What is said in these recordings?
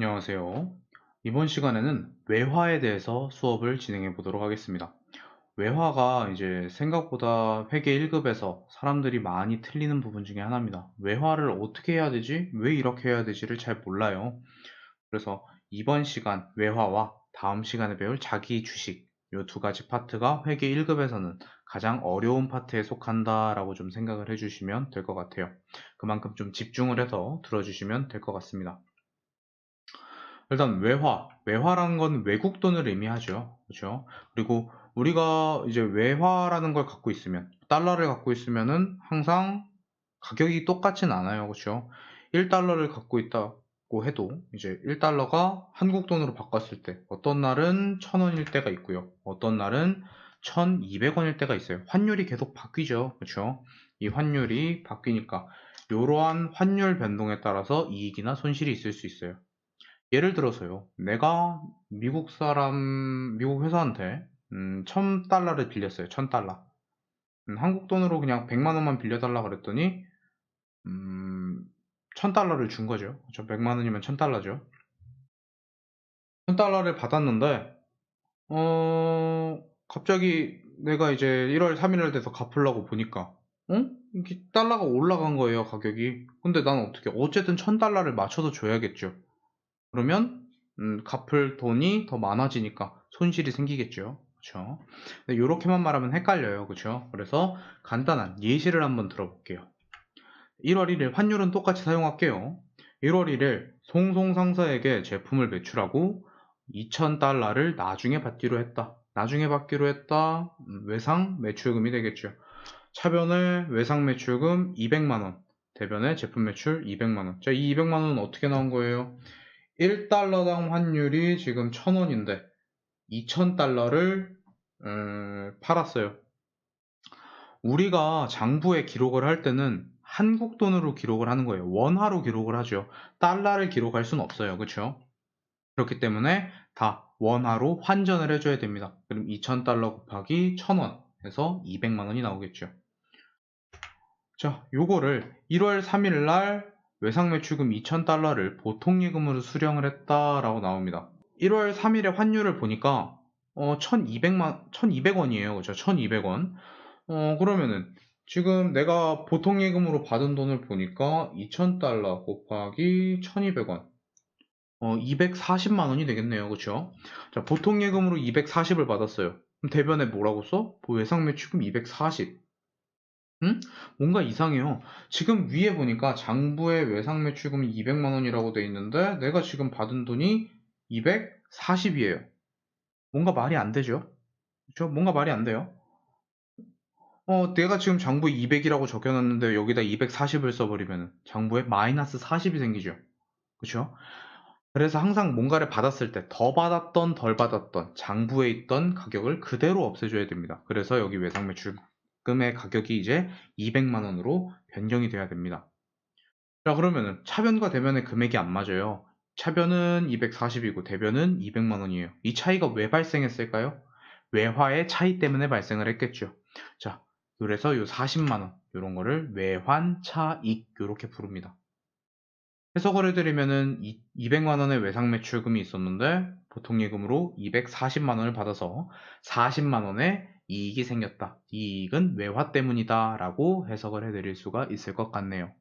안녕하세요. 이번 시간에는 외화에 대해서 수업을 진행해 보도록 하겠습니다. 외화가 이제 생각보다 회계 1급에서 사람들이 많이 틀리는 부분 중에 하나입니다. 외화를 어떻게 해야 되지? 왜 이렇게 해야 되지를 잘 몰라요. 그래서 이번 시간 외화와 다음 시간에 배울 자기 주식 이 두 가지 파트가 회계 1급에서는 가장 어려운 파트에 속한다라고 좀 생각을 해주시면 될 것 같아요. 그만큼 좀 집중을 해서 들어주시면 될 것 같습니다. 일단 외화라는 건 외국 돈을 의미하죠. 그렇죠? 그리고 우리가 이제 외화라는 걸 갖고 있으면, 달러를 갖고 있으면은 항상 가격이 똑같진 않아요. 그렇죠? 1달러를 갖고 있다고 해도 이제 1달러가 한국 돈으로 바꿨을 때 어떤 날은 1,000원일 때가 있고요. 어떤 날은 1,200원일 때가 있어요. 환율이 계속 바뀌죠. 그렇죠? 이 환율이 바뀌니까 이러한 환율 변동에 따라서 이익이나 손실이 있을 수 있어요. 예를 들어서요. 내가 미국 회사한테 1,000달러를 빌렸어요. 1,000달러. 한국 돈으로 그냥 100만 원만 빌려달라 그랬더니 1,000달러를 준 거죠. 그쵸? 100만 원이면 1,000달러죠. 1,000달러를 받았는데 갑자기 내가 이제 1월 3일 돼서 갚으려고 보니까 이게 달러가 올라간 거예요, 가격이. 근데 난 어떻게 어쨌든 1,000달러를 맞춰서 줘야겠죠. 그러면 갚을 돈이 더 많아지니까 손실이 생기겠죠. 그쵸? 요렇게만 말하면 헷갈려요. 그쵸? 그래서 간단한 예시를 한번 들어볼게요. 1월 1일 환율은 똑같이 사용할게요. 1월 1일 송송 상사에게 제품을 매출하고 2,000달러를 나중에 받기로 했다. 나중에 받기로 했다. 외상 매출금이 되겠죠. 차변의 외상 매출금 200만원, 대변의 제품 매출 200만원. 자, 이 200만원은 어떻게 나온 거예요? 1달러당 환율이 지금 1,000원인데 2,000달러를 팔았어요. 우리가 장부에 기록을 할 때는 한국 돈으로 기록을 하는 거예요. 원화로 기록을 하죠. 달러를 기록할 수는 없어요. 그렇죠? 그렇기 때문에 다 원화로 환전을 해줘야 됩니다. 그럼 2,000달러 곱하기 1,000원 해서 200만 원이 나오겠죠. 자, 요거를 1월 3일 날 외상매출금 2,000달러를 보통예금으로 수령을 했다라고 나옵니다. 1월 3일에 환율을 보니까 1,200원이에요. 그죠? 1,200원. 그러면은 지금 내가 보통예금으로 받은 돈을 보니까 2,000달러 곱하기 1,200원. 240만 원이 되겠네요. 그쵸? 자, 보통예금으로 240을 받았어요. 그럼 대변에 뭐라고 써? 외상매출금 240. 응? 뭔가 이상해요. 지금 위에 보니까 장부에 외상매출금이 200만 원이라고 돼 있는데 내가 지금 받은 돈이 240이에요. 뭔가 말이 안 되죠? 그쵸? 뭔가 말이 안 돼요. 내가 지금 장부에 200이라고 적혀놨는데 여기다 240을 써버리면 장부에 마이너스 40이 생기죠. 그쵸? 그래서 항상 뭔가를 받았을 때 더 받았던 덜 받았던 장부에 있던 가격을 그대로 없애줘야 됩니다. 그래서 여기 외상매출금의 가격이 이제 200만 원으로 변경이 돼야 됩니다. 자, 그러면은 차변과 대변의 금액이 안 맞아요. 차변은 240이고 대변은 200만 원이에요. 이 차이가 왜 발생했을까요? 외화의 차이 때문에 발생을 했겠죠. 자, 그래서 요 40만 원 요런 거를 외환 차익 요렇게 부릅니다. 해석을 해드리면은 200만 원의 외상 매출금이 있었는데 보통 예금으로 240만 원을 받아서 40만 원의 이익이 생겼다. 이 이익은 외화 때문이다 라고 해석을 해드릴 수가 있을 것 같네요.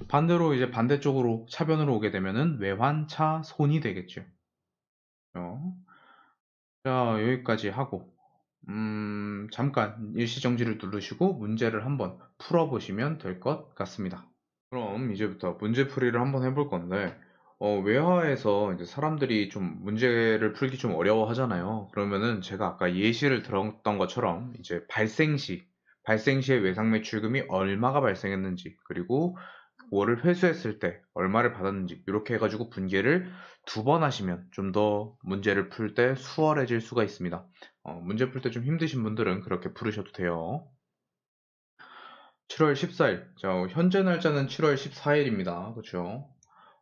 반대로 이제 반대쪽으로 차변으로 오게 되면은 외환차손이 되겠죠. 자, 여기까지 하고 잠깐 일시정지를 누르시고 문제를 한번 풀어보시면 될 것 같습니다. 그럼 이제부터 문제풀이를 한번 해볼 건데 외화에서 이제 사람들이 좀 문제를 풀기 좀 어려워하잖아요. 그러면은 제가 아까 예시를 들었던 것처럼 이제 발생 시의 외상 매출금이 얼마가 발생했는지 그리고 그거를 회수했을 때 얼마를 받았는지 이렇게 해가지고 분개를 2번 하시면 좀 더 문제를 풀 때 수월해질 수가 있습니다. 문제 풀 때 좀 힘드신 분들은 그렇게 풀으셔도 돼요. 7월 14일. 자, 현재 날짜는 7월 14일입니다. 그쵸?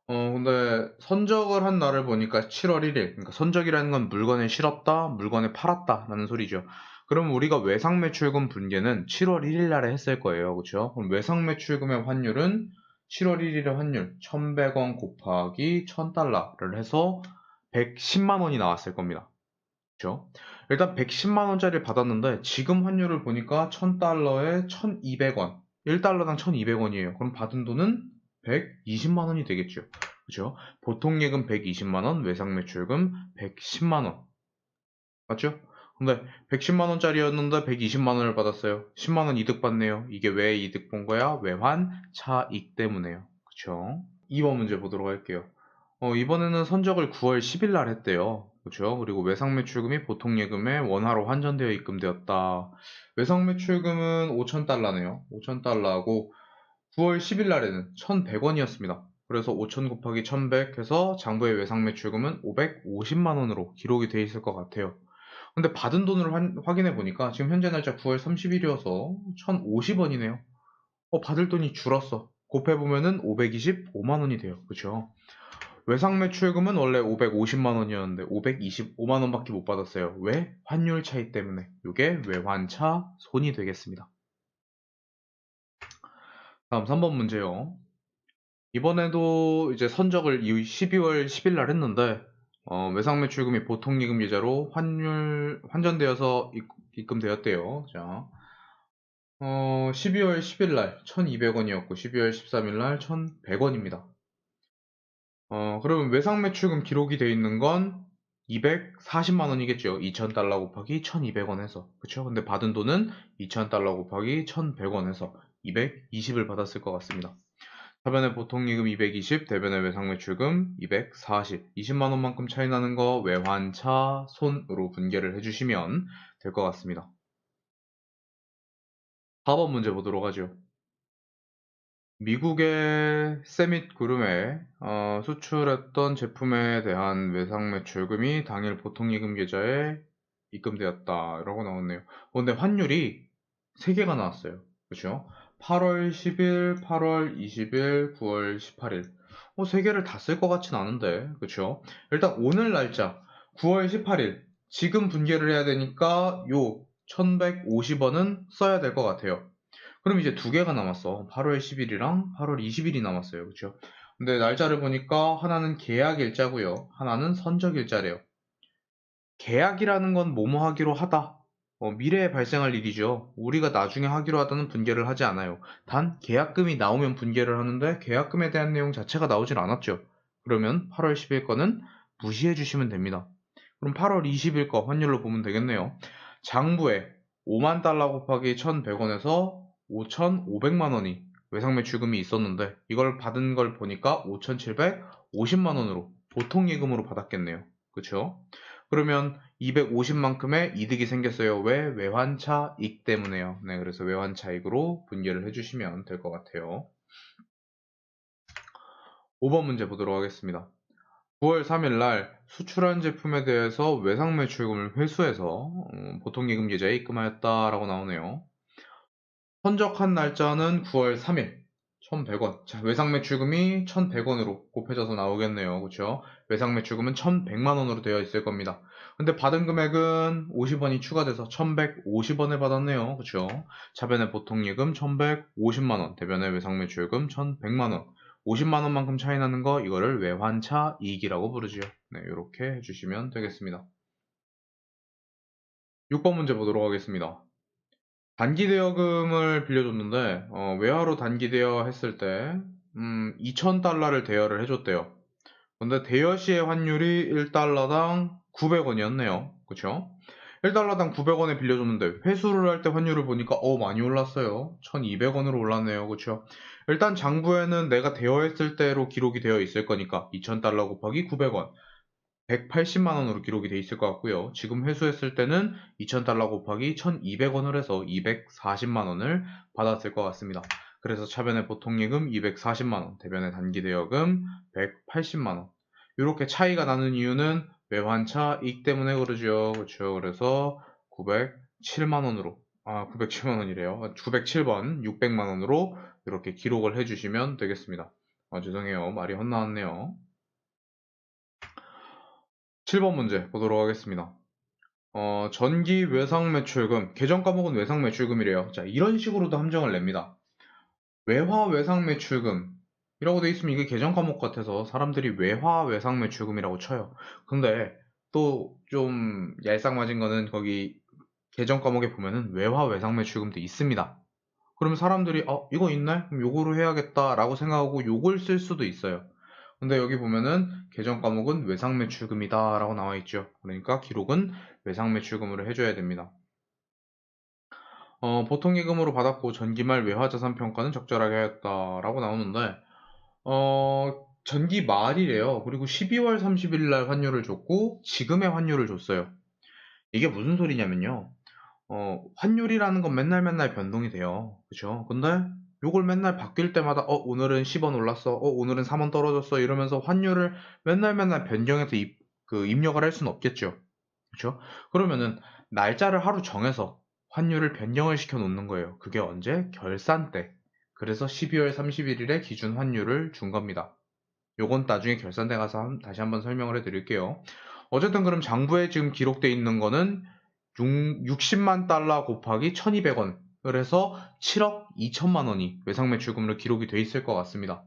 근데 선적을 한 날을 보니까 7월 1일. 그러니까 선적이라는 건 물건을 실었다, 물건을 팔았다 라는 소리죠. 그럼 우리가 외상매출금 분개는 7월 1일 날에 했을 거예요. 그쵸? 그럼 외상매출금의 환율은 7월 1일의 환율 1100원 곱하기 1000달러를 해서 110만 원이 나왔을 겁니다. 그죠? 일단 110만 원짜리를 받았는데 지금 환율을 보니까 1000달러에 1200원, 1달러당 1200원이에요. 그럼 받은 돈은 120만 원이 되겠죠. 그죠? 보통 예금 120만 원, 외상 매출금 110만 원. 맞죠? 근데 110만 원짜리였는데 120만 원을 받았어요. 10만 원 이득 받네요. 이게 왜 이득 본 거야? 외환 차익 때문에요. 그쵸? 2번 문제 보도록 할게요. 이번에는 선적을 9월 10일 날 했대요. 그쵸? 그리고 외상 매출금이 보통 예금에 원화로 환전되어 입금되었다. 외상 매출금은 5,000달러네요. 5,000달러하고 9월 10일 날에는 1,100원이었습니다. 그래서 5,000 곱하기 1,100 해서 장부의 외상 매출금은 550만 원으로 기록이 돼 있을 것 같아요. 근데 받은 돈을 확인해 보니까 지금 현재 날짜 9월 30일이어서 1,050원이네요. 받을 돈이 줄었어. 곱해보면은 525만 원이 돼요. 그쵸? 외상 매출금은 원래 550만 원이었는데 525만 원밖에 못 받았어요. 왜? 환율 차이 때문에. 이게 외환차 손이 되겠습니다. 다음 3번 문제요. 이번에도 이제 선적을 12월 10일 날 했는데 외상 매출금이 보통 예금 계좌로 환전되어서 입금되었대요. 자, 12월 10일 날 1,200원이었고 12월 13일 날 1,100원입니다. 그러면 외상 매출금 기록이 되어 있는 건 240만 원이겠죠. 2,000달러 곱하기 1,200원 해서. 그쵸? 근데 받은 돈은 2,000달러 곱하기 1,100원 해서 220을 받았을 것 같습니다. 하변의 보통 예금 220, 대변의 외상 매출금 240, 20만 원만큼 차이 나는 거 외환차 손으로 분개를 해주시면 될 것 같습니다. 4번 문제 보도록 하죠. 미국의 세밋 그룹에 수출했던 제품에 대한 외상 매출금이 당일 보통예금 계좌에 입금되었다 라고 나왔네요. 근데 환율이 3개가 나왔어요. 그렇죠? 8월 10일, 8월 20일, 9월 18일 3개를 다 쓸 것 같진 않은데 그렇죠? 일단 오늘 날짜 9월 18일 지금 분개를 해야 되니까 요 1150원은 써야 될 것 같아요. 그럼 이제 2개가 남았어. 8월 10일이랑 8월 20일이 남았어요. 그쵸? 근데 날짜를 보니까 하나는 계약 일자고요. 하나는 선적 일자래요. 계약이라는 건 뭐뭐 하기로 하다. 미래에 발생할 일이죠. 우리가 나중에 하기로 하다는 분개를 하지 않아요. 단 계약금이 나오면 분개를 하는데 계약금에 대한 내용 자체가 나오질 않았죠. 그러면 8월 10일 거는 무시해 주시면 됩니다. 그럼 8월 20일 거 환율로 보면 되겠네요. 장부에 5만 달러 곱하기 1,100원에서 5,500만 원이 외상 매출금이 있었는데 이걸 받은 걸 보니까 5,750만 원으로 보통 예금으로 받았겠네요. 그쵸? 그러면 250만큼의 이득이 생겼어요. 왜? 외환차익 때문에요. 네, 그래서 외환차익으로 분개를 해주시면 될 것 같아요. 5번 문제 보도록 하겠습니다. 9월 3일 날 수출한 제품에 대해서 외상 매출금을 회수해서 보통 예금 계좌에 입금하였다라고 나오네요. 선적한 날짜는 9월 3일 1,100원. 자, 외상 매출금이 1,100원으로 곱해져서 나오겠네요. 그렇죠? 외상 매출금은 1,100만 원으로 되어 있을 겁니다. 근데 받은 금액은 50원이 추가돼서 1,150원을 받았네요. 그렇죠? 차변의 보통 예금 1,150만 원, 대변의 외상 매출금 1,100만 원. 50만 원만큼 차이 나는 거 이거를 외환차 이익이라고 부르죠. 네, 이렇게 해주시면 되겠습니다. 6번 문제 보도록 하겠습니다. 단기 대여금을 빌려줬는데 외화로 단기 대여 했을 때 2,000달러를 대여를 해줬대요. 근데 대여 시의 환율이 1달러당 900원이었네요. 그쵸? 1달러당 900원에 빌려줬는데 회수를 할 때 환율을 보니까 많이 올랐어요. 1,200원으로 올랐네요. 그쵸? 일단 장부에는 내가 대여했을 때로 기록이 되어 있을 거니까 2,000달러 곱하기 900원 180만 원으로 기록이 돼 있을 것 같고요. 지금 회수했을 때는 2,000달러 곱하기 1,200원을 해서 240만 원을 받았을 것 같습니다. 그래서 차변의 보통예금 240만 원, 대변의 단기대여금 180만 원. 이렇게 차이가 나는 이유는 외환차 이익 때문에 그러죠. 그렇죠. 그래서 907만 원으로 907만 원이래요. 907번 600만 원으로 이렇게 기록을 해주시면 되겠습니다. 죄송해요. 말이 헛나왔네요. 7번 문제 보도록 하겠습니다. 전기 외상 매출금, 계정 과목은 외상 매출금이래요. 자, 이런 식으로도 함정을 냅니다. 외화 외상 매출금, 이라고 돼 있으면 이게 계정 과목 같아서 사람들이 외화 외상 매출금이라고 쳐요. 근데 또 좀 얄쌍맞은 거는 거기 계정 과목에 보면은 외화 외상 매출금도 있습니다. 그러면 사람들이 이거 있네? 그럼 요거로 해야겠다라고 생각하고 요걸 쓸 수도 있어요. 근데 여기 보면은 계정 과목은 외상 매출금이다 라고 나와 있죠. 그러니까 기록은 외상 매출금으로 해줘야 됩니다. 보통 예금으로 받았고 전기말 외화자산 평가는 적절하게 하였다라고 나오는데 전기 말이래요. 그리고 12월 30일 날 환율을 줬고 지금의 환율을 줬어요. 이게 무슨 소리냐면요. 환율이라는 건 맨날 맨날 변동이 돼요. 그쵸? 근데 요걸 맨날 바뀔 때마다 오늘은 10원 올랐어. 오늘은 3원 떨어졌어. 이러면서 환율을 맨날 맨날 변경해서 입력을 할 수는 없겠죠. 그쵸? 그러면은 날짜를 하루 정해서 환율을 변경을 시켜 놓는 거예요. 그게 언제? 결산 때. 그래서 12월 31일에 기준 환율을 준 겁니다. 요건 나중에 결산대 가서 다시 한번 설명을 해 드릴게요. 어쨌든 그럼 장부에 지금 기록되어 있는 거는 60만 달러 곱하기 1200원. 그래서 7억 2천만 원이 외상 매출금으로 기록이 돼 있을 것 같습니다.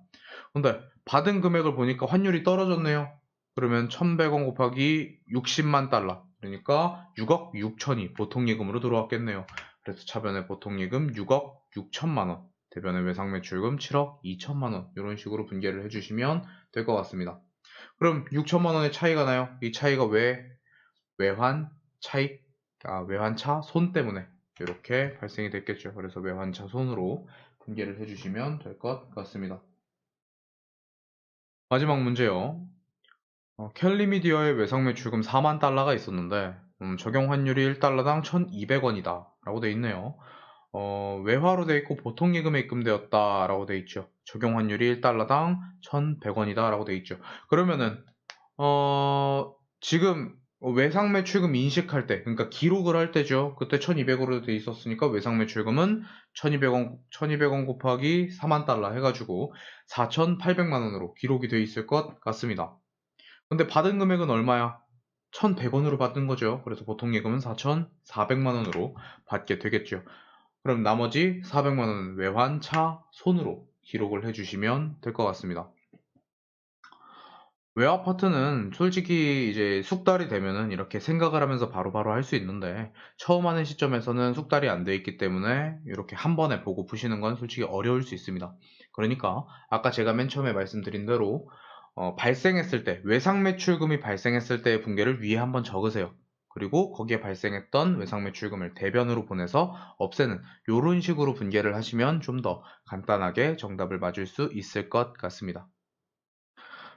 근데 받은 금액을 보니까 환율이 떨어졌네요. 그러면 1100원 곱하기 60만 달러. 그러니까 6억 6천이 보통예금으로 들어왔겠네요. 그래서 차변의 보통예금 6억 6천만 원. 대변의 외상 매출금 7억 2천만 원. 이런 식으로 분계를 해주시면 될 것 같습니다. 그럼 6천만 원의 차이가 나요. 이 차이가 왜 외환 차익, 외환차 손 때문에 이렇게 발생이 됐겠죠. 그래서 외환차 손으로 분계를 해주시면 될 것 같습니다. 마지막 문제요. 캘리미디어의 외상 매출금 4만 달러가 있었는데 적용 환율이 1달러당 1,200원이다 라고 돼 있네요. 외화로 돼 있고 보통 예금에 입금되었다 라고 돼 있죠. 적용 환율이 1달러당 1,100원이다 라고 돼 있죠. 그러면은 지금 외상 매출금 인식할 때, 그러니까 기록을 할 때죠. 그때 1,200으로 돼 있었으니까 외상 매출금은 1,200원 곱하기 4만 달러 해가지고 4,800만 원으로 기록이 돼 있을 것 같습니다. 근데 받은 금액은 얼마야? 1,100원으로 받은 거죠. 그래서 보통 예금은 4,400만 원으로 받게 되겠죠. 그럼 나머지 400만 원은 외환차 손으로 기록을 해주시면 될 것 같습니다. 외화 파트는 솔직히 이제 숙달이 되면은 이렇게 생각을 하면서 바로바로 할 수 있는데 처음 하는 시점에서는 숙달이 안 돼 있기 때문에 이렇게 한 번에 보고 푸시는 건 솔직히 어려울 수 있습니다. 그러니까 아까 제가 맨 처음에 말씀드린 대로 발생했을 때 외상 매출금이 발생했을 때의 분계를 위에 한번 적으세요. 그리고 거기에 발생했던 외상 매출금을 대변으로 보내서 없애는 이런 식으로 분계를 하시면 좀 더 간단하게 정답을 맞을 수 있을 것 같습니다.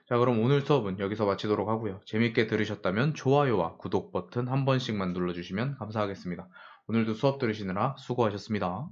자, 그럼 오늘 수업은 여기서 마치도록 하고요. 재밌게 들으셨다면 좋아요와 구독 버튼 한 번씩만 눌러주시면 감사하겠습니다. 오늘도 수업 들으시느라 수고하셨습니다.